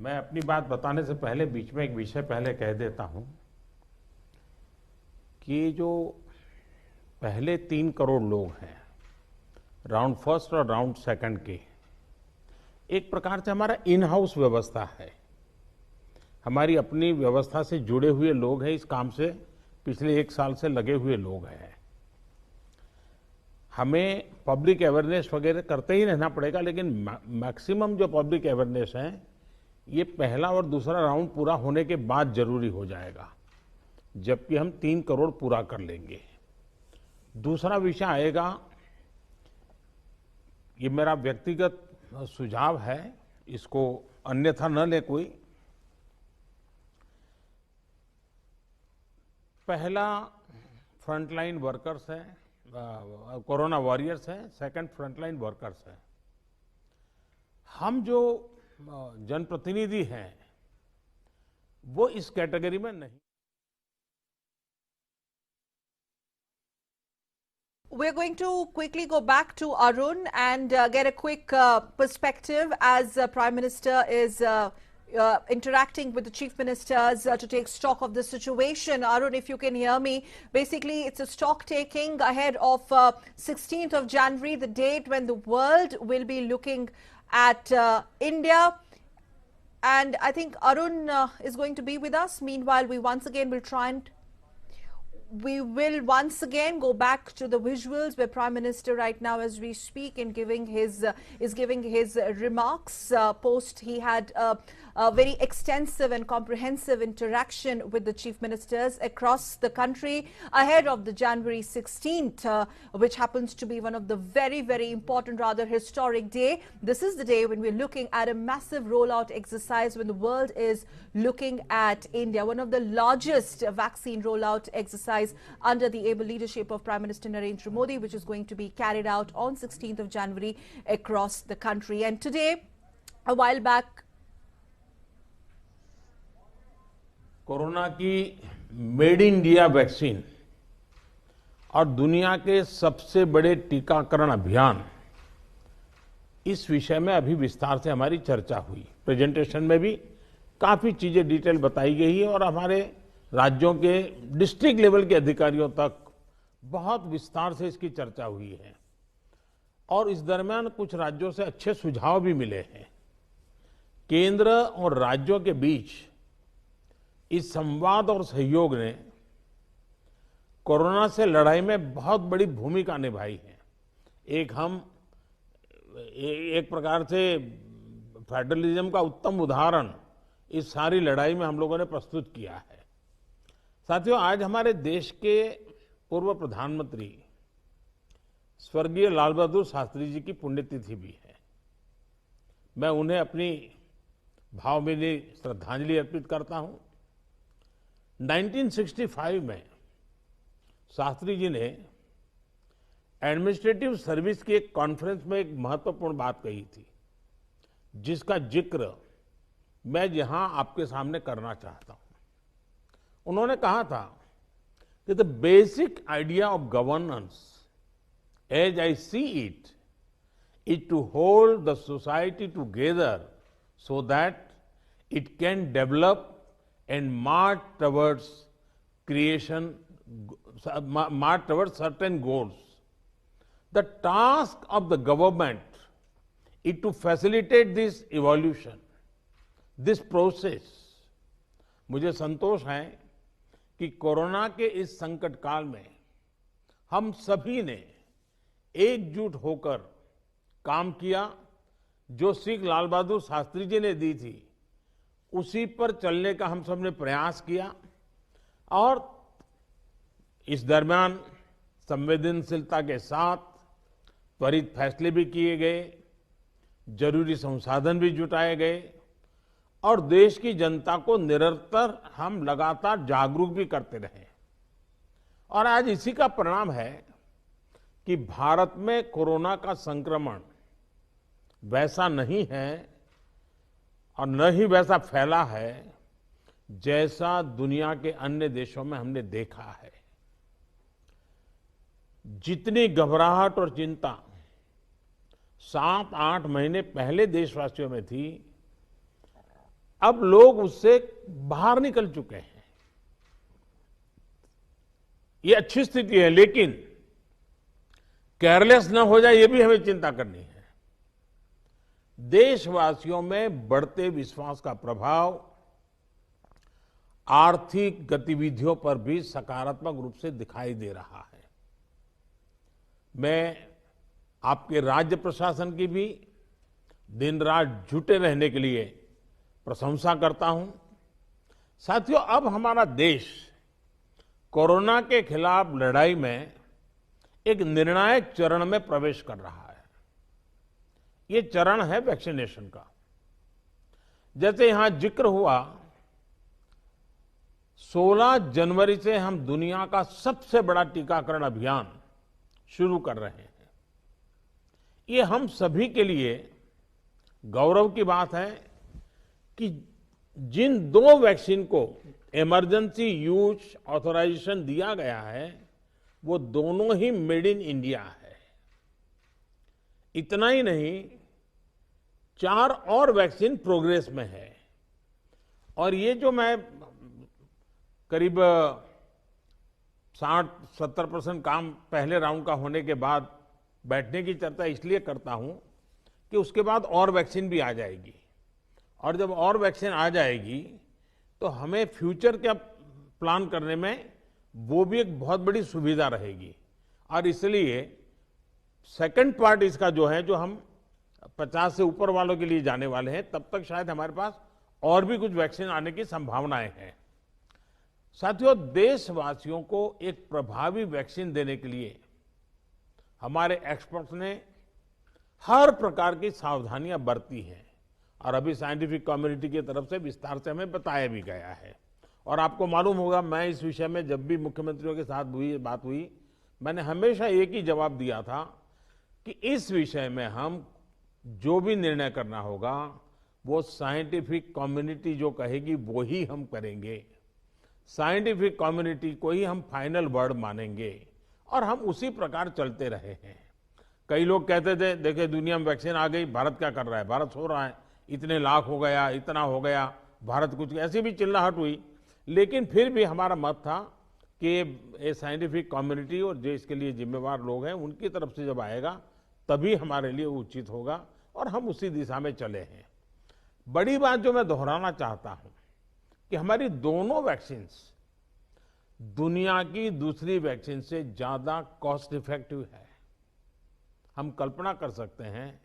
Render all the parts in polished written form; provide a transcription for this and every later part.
मैं अपनी बात बताने से पहले बीच में एक विषय पहले कह देता हूं कि जो पहले 3 करोड़ लोग हैं राउंड फर्स्ट और राउंड सेकंड के, एक प्रकार से हमारा इन हाउस व्यवस्था है। हमारी अपनी व्यवस्था से जुड़े हुए लोग हैं, इस काम से पिछले 1 साल से लगे हुए लोग हैं। हमें पब्लिक अवेयरनेस वगैरह करते ही रहना पड़ेगा, लेकिन मैक्सिमम जो पब्लिक अवेयरनेस है ये पहला और दूसरा राउंड पूरा होने के बाद जरूरी हो जाएगा, जबकि हम 3 करोड़ पूरा कर लेंगे। दूसरा विषय आएगा, ये मेरा व्यक्तिगत सुझाव है, इसको अन्यथा न ले कोई। पहला फ्रंटलाइन वर्कर्स है, कोरोना वॉरियर्स है, सेकंड फ्रंटलाइन वर्कर्स है। हम जो जनप्रतिनिधि हैं वो इस कैटेगरी में नहीं। We're going to quickly go back to Arun and get a quick perspective as Prime Minister is interacting with the Chief Ministers to take stock of the situation. Arun, if you can hear me, basically it's a stock taking ahead of 16th of January, the date when the world will be looking at India. And I think Arun is going to be with us. Meanwhile, we once again will try and once again go back to the visuals where Prime Minister right now as we speak and giving his remarks post he had a very extensive and comprehensive interaction with the Chief Ministers across the country ahead of the January 16th, which happens to be one of the very, very important, rather historic day. This is the day when we're looking at a massive rollout exercise, when the world is looking at India, one of the largest vaccine rollout exercise under the able leadership of Prime Minister Narendra Modi, which is going to be carried out on 16th of January across the country. And today, a while back, corona की made in India vaccine और दुनिया के सबसे बड़े टीकाकरण अभियान, इस विषय में अभी विस्तार से हमारी चर्चा हुई। प्रेजेंटेशन में भी काफी चीजें डिटेल बताई गई है और हमारे राज्यों के डिस्ट्रिक्ट लेवल के अधिकारियों तक बहुत विस्तार से इसकी चर्चा हुई है। और इस दरमियान कुछ राज्यों से अच्छे सुझाव भी मिले हैं। केंद्र और राज्यों के बीच इस संवाद और सहयोग ने कोरोना से लड़ाई में बहुत बड़ी भूमिका निभाई है। एक प्रकार से फेडरलिज्म का उत्तम उदाहरण इस सारी लड़ाई में हम लोगों ने प्रस्तुत किया है। साथियों, आज हमारे देश के पूर्व प्रधानमंत्री स्वर्गीय लाल बहादुर शास्त्री जी की पुण्यतिथि भी है। मैं उन्हें अपनी भावभीनी श्रद्धांजलि अर्पित करता हूं। 1965 में शास्त्री जी ने एडमिनिस्ट्रेटिव सर्विस की एक कॉन्फ्रेंस में एक महत्वपूर्ण बात कही थी, जिसका जिक्र मैं यहां आपके सामने करना चाहता हूं। उन्होंने कहा था कि the basic idea of governance as I see it is to hold the society together so that it can develop and march towards certain goals. The task of the government is to facilitate this evolution, this process. मुझे संतोष है कि corona के इस संकट काल में हम सभी ने एकजुट होकर काम किया। जो सीख लाल बहादुर शास्त्री जी ने दी थी, उसी पर चलने का हम सब ने प्रयास किया। और इस दरमियान संवेदनशीलता के साथ त्वरित फैसले भी किए गए, जरूरी संसाधन भी जुटाए गए और देश की जनता को निरंतर हम लगातार जागरूक भी करते रहे। और आज इसी का परिणाम है कि भारत में कोरोना का संक्रमण वैसा नहीं है और न ही वैसा फैला है जैसा दुनिया के अन्य देशों में हमने देखा है। जितनी घबराहट और चिंता 7-8 महीने पहले देशवासियों में थी, अब लोग उससे बाहर निकल चुके हैं। ये अच्छी स्थिति है, लेकिन केयरलेस न हो जाए, ये भी हमें चिंता करनी है। देशवासियों में बढ़ते विश्वास का प्रभाव आर्थिक गतिविधियों पर भी सकारात्मक रूप से दिखाई दे रहा है। मैं आपके राज्य प्रशासन की भी दिन रात जुटे रहने के लिए प्रशंसा करता हूं। साथियों, अब हमारा देश कोरोना के खिलाफ लड़ाई में एक निर्णायक चरण में प्रवेश कर रहा है। ये चरण है वैक्सीनेशन का। जैसे यहां जिक्र हुआ, 16 जनवरी से हम दुनिया का सबसे बड़ा टीकाकरण अभियान शुरू कर रहे हैं। ये हम सभी के लिए गौरव की बात है कि जिन 2 वैक्सीन को इमरजेंसी यूज ऑथराइजेशन दिया गया है, वो दोनों ही मेड इन इंडिया है। इतना ही नहीं, 4 और वैक्सीन प्रोग्रेस में है। और ये जो मैं करीब 60-70% काम पहले राउंड का होने के बाद बैठने की चर्चा इसलिए करता हूं कि उसके बाद और वैक्सीन भी आ जाएगी, और जब और वैक्सीन आ जाएगी तो हमें फ्यूचर का प्लान करने में वो भी एक बहुत बड़ी सुविधा रहेगी। और इसलिए सेकंड पार्ट इसका जो है, जो हम 50 से ऊपर वालों के लिए जाने वाले हैं, तब तक शायद हमारे पास और भी कुछ वैक्सीन आने की संभावनाएं हैं। साथियों, देशवासियों को एक प्रभावी वैक्सीन देने के लिए हमारे एक्सपर्ट्स ने हर प्रकार की सावधानियां बरती हैं, और अभी साइंटिफिक कम्युनिटी की तरफ से विस्तार से हमें बताया भी गया है। और आपको मालूम होगा, मैं इस विषय में जब भी मुख्यमंत्रियों के साथ बात हुई, मैंने हमेशा एक ही जवाब दिया था कि इस विषय में हम जो भी निर्णय करना होगा वो साइंटिफिक कम्युनिटी जो कहेगी वो ही हम करेंगे। साइंटिफिक कम्युनिटी को ही हम फाइनल वर्ड मानेंगे, और हम उसी प्रकार चलते रहे हैं। कई लोग कहते थे, देखिए दुनिया में वैक्सीन आ गई, भारत क्या कर रहा है, भारत सो रहा है, इतने लाख हो गया, इतना हो गया, भारत कुछ, ऐसी भी चिल्लाहट हुई। लेकिन फिर भी हमारा मत था कि ये साइंटिफिक कम्युनिटी और जो इसके लिए जिम्मेवार लोग हैं, उनकी तरफ से जब आएगा तभी हमारे लिए उचित होगा, और हम उसी दिशा में चले हैं। बड़ी बात जो मैं दोहराना चाहता हूं कि हमारी दोनों वैक्सीन दुनिया की दूसरी वैक्सीन से ज्यादा कॉस्ट इफेक्टिव है। हम कल्पना कर सकते हैं,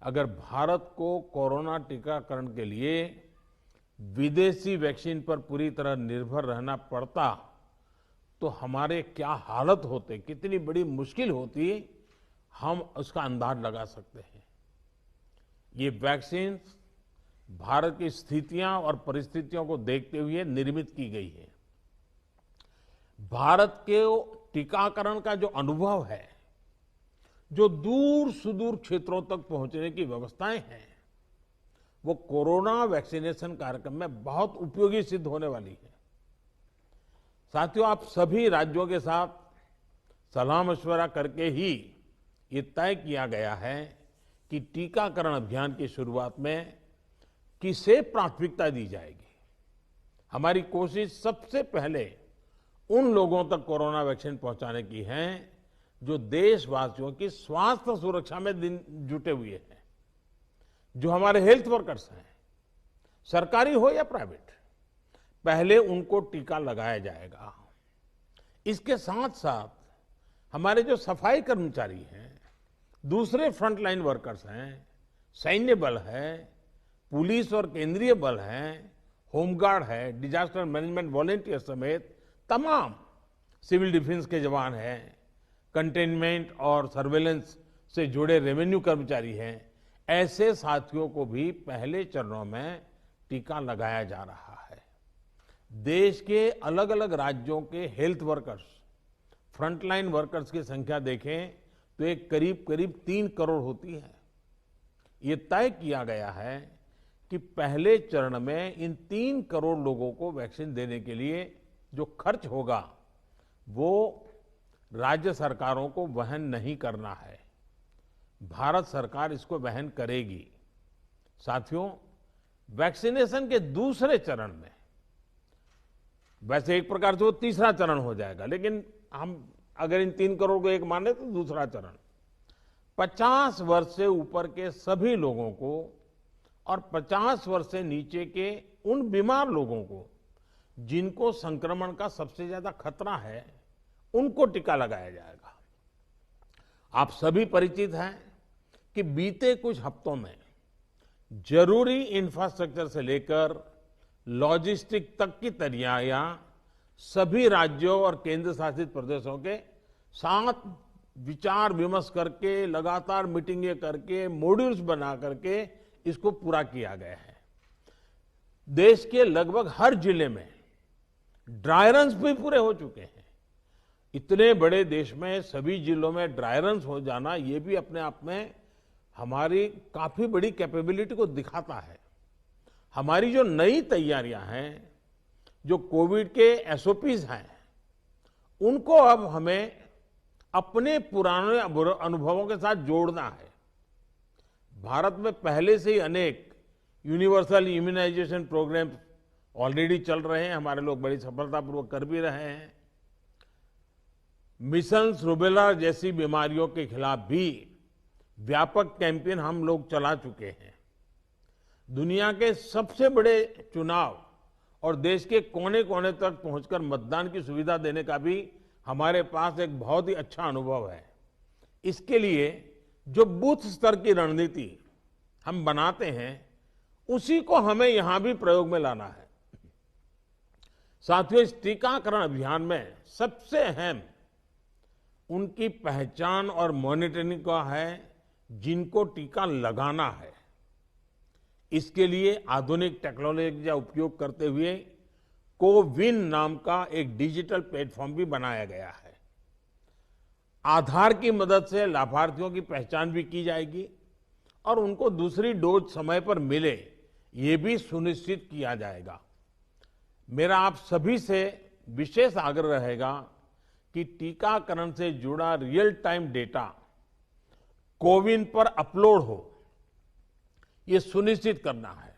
अगर भारत को कोरोना टीकाकरण के लिए विदेशी वैक्सीन पर पूरी तरह निर्भर रहना पड़ता तो हमारे क्या हालत होते, कितनी बड़ी मुश्किल होती, हम उसका अंदाज लगा सकते हैं। ये वैक्सीन भारत की स्थितियां और परिस्थितियों को देखते हुए निर्मित की गई है। भारत के टीकाकरण का जो अनुभव है, जो दूर सुदूर क्षेत्रों तक पहुंचने की व्यवस्थाएं हैं, वो कोरोना वैक्सीनेशन कार्यक्रम में बहुत उपयोगी सिद्ध होने वाली है। साथियों, आप सभी राज्यों के साथ सलाह मशवरा करके ही ये तय किया गया है कि टीकाकरण अभियान की शुरुआत में किसे प्राथमिकता दी जाएगी। हमारी कोशिश सबसे पहले उन लोगों तक कोरोना वैक्सीन पहुंचाने की है जो देशवासियों की स्वास्थ्य सुरक्षा में जुटे हुए हैं, जो हमारे हेल्थ वर्कर्स हैं, सरकारी हो या प्राइवेट, पहले उनको टीका लगाया जाएगा। इसके साथ साथ हमारे जो सफाई कर्मचारी हैं, दूसरे फ्रंटलाइन वर्कर्स हैं, सैन्य बल है, पुलिस और केंद्रीय बल है, होमगार्ड है, डिजास्टर मैनेजमेंट वॉलेंटियर समेत तमाम सिविल डिफेंस के जवान हैं, कंटेनमेंट और सर्वेलेंस से जुड़े रेवेन्यू कर्मचारी हैं, ऐसे साथियों को भी पहले चरणों में टीका लगाया जा रहा है। देश के अलग अलग राज्यों के हेल्थ वर्कर्स, फ्रंटलाइन वर्कर्स की संख्या देखें तो एक करीब 3 करोड़ होती है। ये तय किया गया है कि पहले चरण में इन 3 करोड़ लोगों को वैक्सीन देने के लिए जो खर्च होगा वो राज्य सरकारों को वहन नहीं करना है, भारत सरकार इसको वहन करेगी। साथियों, वैक्सीनेशन के दूसरे चरण में, वैसे एक प्रकार से वो तीसरा चरण हो जाएगा, लेकिन हम अगर इन 3 करोड़ को एक माने तो दूसरा चरण 50 वर्ष से ऊपर के सभी लोगों को और 50 वर्ष से नीचे के उन बीमार लोगों को जिनको संक्रमण का सबसे ज्यादा खतरा है, उनको टीका लगाया जाएगा। आप सभी परिचित हैं कि बीते कुछ हफ्तों में जरूरी इंफ्रास्ट्रक्चर से लेकर लॉजिस्टिक तक की तैयारियां सभी राज्यों और केंद्र शासित प्रदेशों के साथ विचार विमर्श करके, लगातार मीटिंगें करके, मॉड्यूल्स बना करके इसको पूरा किया गया है। देश के लगभग हर जिले में ड्राई रन्स भी पूरे हो चुके हैं। इतने बड़े देश में सभी जिलों में ड्राई रन्स हो जाना, ये भी अपने आप में हमारी काफी बड़ी कैपेबिलिटी को दिखाता है। हमारी जो नई तैयारियां हैं, जो कोविड के एसओपीज हैं, उनको अब हमें अपने पुराने अनुभवों के साथ जोड़ना है। भारत में पहले से ही अनेक यूनिवर्सल इम्यूनाइजेशन प्रोग्राम ऑलरेडी चल रहे हैं, हमारे लोग बड़ी सफलतापूर्वक कर भी रहे हैं। मिशन रूबेला जैसी बीमारियों के खिलाफ भी व्यापक कैंपेन हम लोग चला चुके हैं। दुनिया के सबसे बड़े चुनाव और देश के कोने कोने तक पहुंचकर मतदान की सुविधा देने का भी हमारे पास एक बहुत ही अच्छा अनुभव है। इसके लिए जो बूथ स्तर की रणनीति हम बनाते हैं, उसी को हमें यहां भी प्रयोग में लाना है। साथियों, इस टीकाकरण अभियान में सबसे अहम उनकी पहचान और मॉनिटरिंग का है जिनको टीका लगाना है। इसके लिए आधुनिक टेक्नोलॉजी का उपयोग करते हुए कोविन नाम का एक डिजिटल प्लेटफॉर्म भी बनाया गया है। आधार की मदद से लाभार्थियों की पहचान भी की जाएगी और उनको दूसरी डोज समय पर मिले, ये भी सुनिश्चित किया जाएगा। मेरा आप सभी से विशेष आग्रह रहेगा कि टीकाकरण से जुड़ा रियल टाइम डेटा कोविन पर अपलोड हो, ये सुनिश्चित करना है।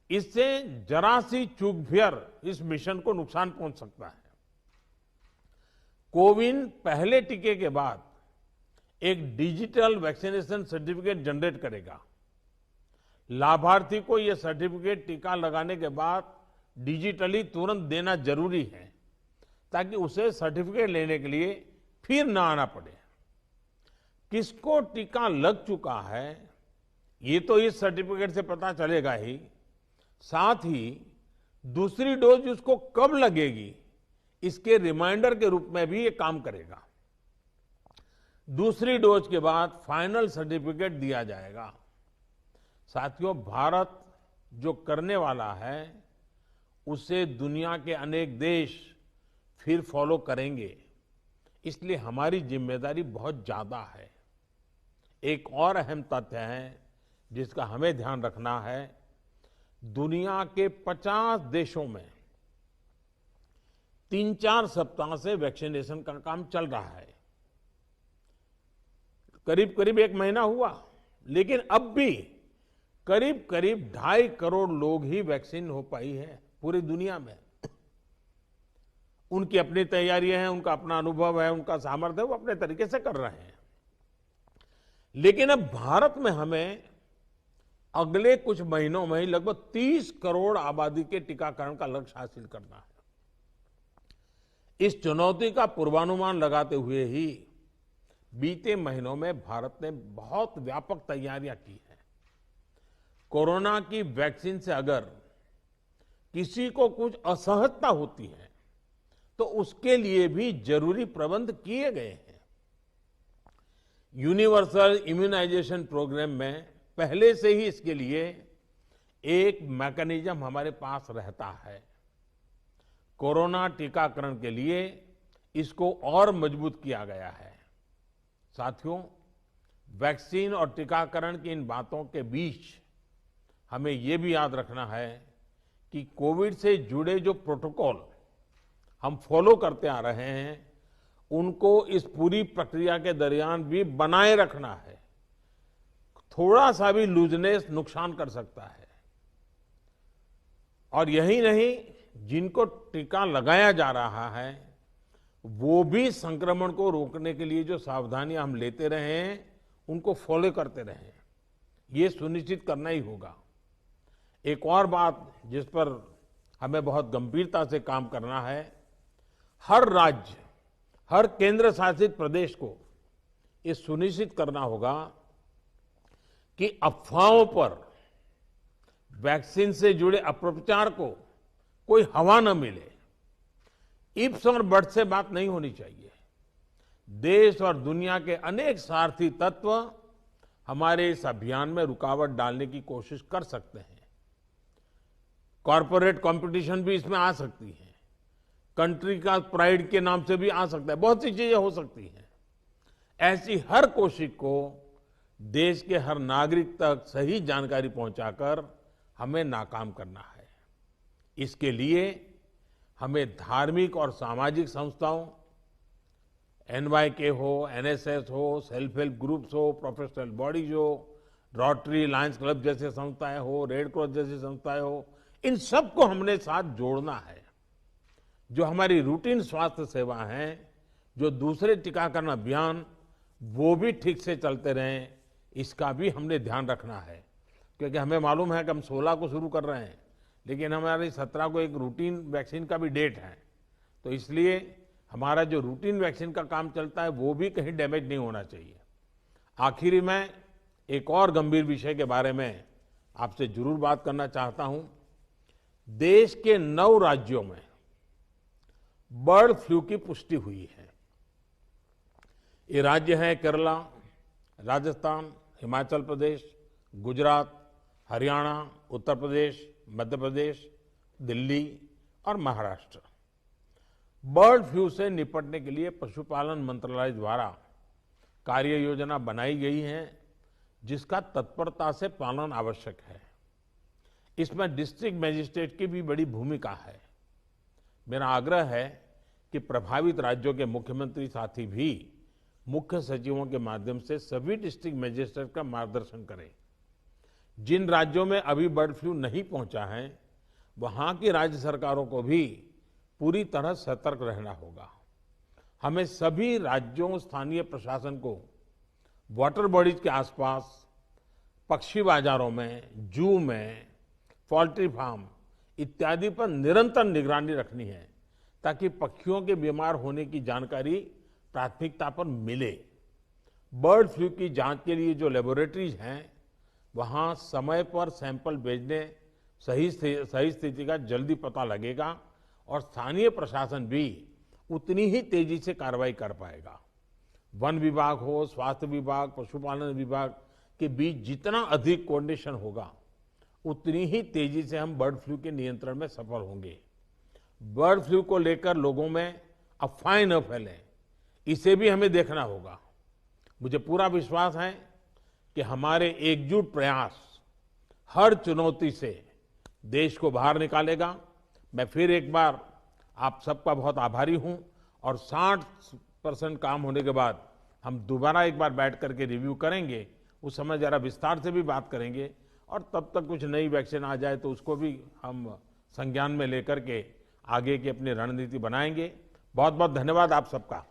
इससे जरा सी चूक भी इस मिशन को नुकसान पहुंच सकता है। कोविन पहले टीके के बाद एक डिजिटल वैक्सीनेशन सर्टिफिकेट जनरेट करेगा। लाभार्थी को यह सर्टिफिकेट टीका लगाने के बाद डिजिटली तुरंत देना जरूरी है, ताकि उसे सर्टिफिकेट लेने के लिए फिर ना आना पड़े। किसको टीका लग चुका है, ये तो इस सर्टिफिकेट से पता चलेगा ही, साथ ही दूसरी डोज उसको कब लगेगी, इसके रिमाइंडर के रूप में भी ये काम करेगा। दूसरी डोज के बाद फाइनल सर्टिफिकेट दिया जाएगा। साथियों, भारत जो करने वाला है, उसे दुनिया के अनेक देश फिर फॉलो करेंगे। इसलिए हमारी जिम्मेदारी बहुत ज्यादा है। एक और अहम तथ्य है जिसका हमें ध्यान रखना है। दुनिया के 50 देशों में 3-4 सप्ताह से वैक्सीनेशन का काम चल रहा है। करीब करीब 1 महीना हुआ, लेकिन अब भी करीब करीब 2.5 करोड़ लोग ही वैक्सीन हो पाई है पूरी दुनिया में। उनकी अपनी तैयारियां हैं, उनका अपना अनुभव है, उनका सामर्थ्य है, वो अपने तरीके से कर रहे हैं। लेकिन अब भारत में हमें अगले कुछ महीनों में ही लगभग 30 करोड़ आबादी के टीकाकरण का लक्ष्य हासिल करना है। इस चुनौती का पूर्वानुमान लगाते हुए ही बीते महीनों में भारत ने बहुत व्यापक तैयारियां की हैं। कोरोना की वैक्सीन से अगर किसी को कुछ असहजता होती है, तो उसके लिए भी जरूरी प्रबंध किए गए हैं। यूनिवर्सल इम्यूनाइजेशन प्रोग्राम में पहले से ही इसके लिए एक मैकेनिज्म हमारे पास रहता है। कोरोना टीकाकरण के लिए इसको और मजबूत किया गया है। साथियों, वैक्सीन और टीकाकरण की इन बातों के बीच हमें ये भी याद रखना है कि कोविड से जुड़े जो प्रोटोकॉल हम फॉलो करते आ रहे हैं, उनको इस पूरी प्रक्रिया के दरमियान भी बनाए रखना है। थोड़ा सा भी लूजनेस नुकसान कर सकता है। और यही नहीं, जिनको टीका लगाया जा रहा है वो भी संक्रमण को रोकने के लिए जो सावधानियां हम लेते रहे हैं उनको फॉलो करते रहे हैं। ये सुनिश्चित करना ही होगा। एक और बात जिस पर हमें बहुत गंभीरता से काम करना है, हर राज्य, हर केंद्र शासित प्रदेश को ये सुनिश्चित करना होगा कि अफवाहों पर, वैक्सीन से जुड़े अपप्रचार को कोई हवा न मिले। इफ्स और बट्स से बात नहीं होनी चाहिए। देश और दुनिया के अनेक स्वार्थी तत्व हमारे इस अभियान में रुकावट डालने की कोशिश कर सकते हैं। कॉरपोरेट कंपटीशन भी इसमें आ सकती है, कंट्री का प्राइड के नाम से भी आ सकता है, बहुत सी चीजें हो सकती हैं। ऐसी हर कोशिश को देश के हर नागरिक तक सही जानकारी पहुंचाकर हमें नाकाम करना है। इसके लिए हमें धार्मिक और सामाजिक संस्थाओं, एनवाईके हो, एनएसएस हो, सेल्फ हेल्प ग्रुप्स हो, प्रोफेशनल बॉडीज हो, रोटरी, लायंस क्लब जैसे संस्थाएं हो, रेड क्रॉस जैसी संस्थाएं हो, इन सबको हमने साथ जोड़ना है। जो हमारी रूटीन स्वास्थ्य सेवा है, जो दूसरे टीकाकरण अभियान, वो भी ठीक से चलते रहें, इसका भी हमने ध्यान रखना है। क्योंकि हमें मालूम है कि हम 16 को शुरू कर रहे हैं, लेकिन हमारी 17 को एक रूटीन वैक्सीन का भी डेट है। तो इसलिए हमारा जो रूटीन वैक्सीन का काम चलता है वो भी कहीं डैमेज नहीं होना चाहिए। आखिरी में एक और गंभीर विषय के बारे में आपसे जरूर बात करना चाहता हूं। देश के 9 राज्यों में बर्ड फ्लू की पुष्टि हुई है। ये राज्य हैं केरला, राजस्थान, हिमाचल प्रदेश, गुजरात, हरियाणा, उत्तर प्रदेश, मध्य प्रदेश, दिल्ली और महाराष्ट्र। बर्ड फ्लू से निपटने के लिए पशुपालन मंत्रालय द्वारा कार्य योजना बनाई गई है, जिसका तत्परता से पालन आवश्यक है। इसमें डिस्ट्रिक्ट मजिस्ट्रेट की भी बड़ी भूमिका है। मेरा आग्रह है कि प्रभावित राज्यों के मुख्यमंत्री साथी भी मुख्य सचिवों के माध्यम से सभी डिस्ट्रिक्ट मजिस्ट्रेट का मार्गदर्शन करें। जिन राज्यों में अभी बर्ड फ्लू नहीं पहुंचा है, वहां की राज्य सरकारों को भी पूरी तरह सतर्क रहना होगा। हमें सभी राज्यों, स्थानीय प्रशासन को वाटर बॉडीज के आसपास, पक्षी बाजारों में, जू में, पोल्ट्री फार्म इत्यादि पर निरंतर निगरानी रखनी है, ताकि पक्षियों के बीमार होने की जानकारी प्राथमिकता पर मिले। बर्ड फ्लू की जांच के लिए जो लेबोरेटरीज हैं, वहां समय पर सैंपल भेजने सही स्थिति का जल्दी पता लगेगा और स्थानीय प्रशासन भी उतनी ही तेजी से कार्रवाई कर पाएगा। वन विभाग हो, स्वास्थ्य विभाग, पशुपालन विभाग के बीच जितना अधिक कोऑर्डिनेशन होगा, उतनी ही तेजी से हम बर्ड फ्लू के नियंत्रण में सफल होंगे। बर्ड फ्लू को लेकर लोगों में अफवाहें न फैलें, इसे भी हमें देखना होगा। मुझे पूरा विश्वास है कि हमारे एकजुट प्रयास हर चुनौती से देश को बाहर निकालेगा। मैं फिर एक बार आप सबका बहुत आभारी हूं और 60% काम होने के बाद हम दोबारा एक बार बैठ करके रिव्यू करेंगे। उस समय जरा विस्तार से भी बात करेंगे और तब तक कुछ नई वैक्सीन आ जाए तो उसको भी हम संज्ञान में लेकर के आगे की अपनी रणनीति बनाएंगे। बहुत बहुत धन्यवाद आप सबका।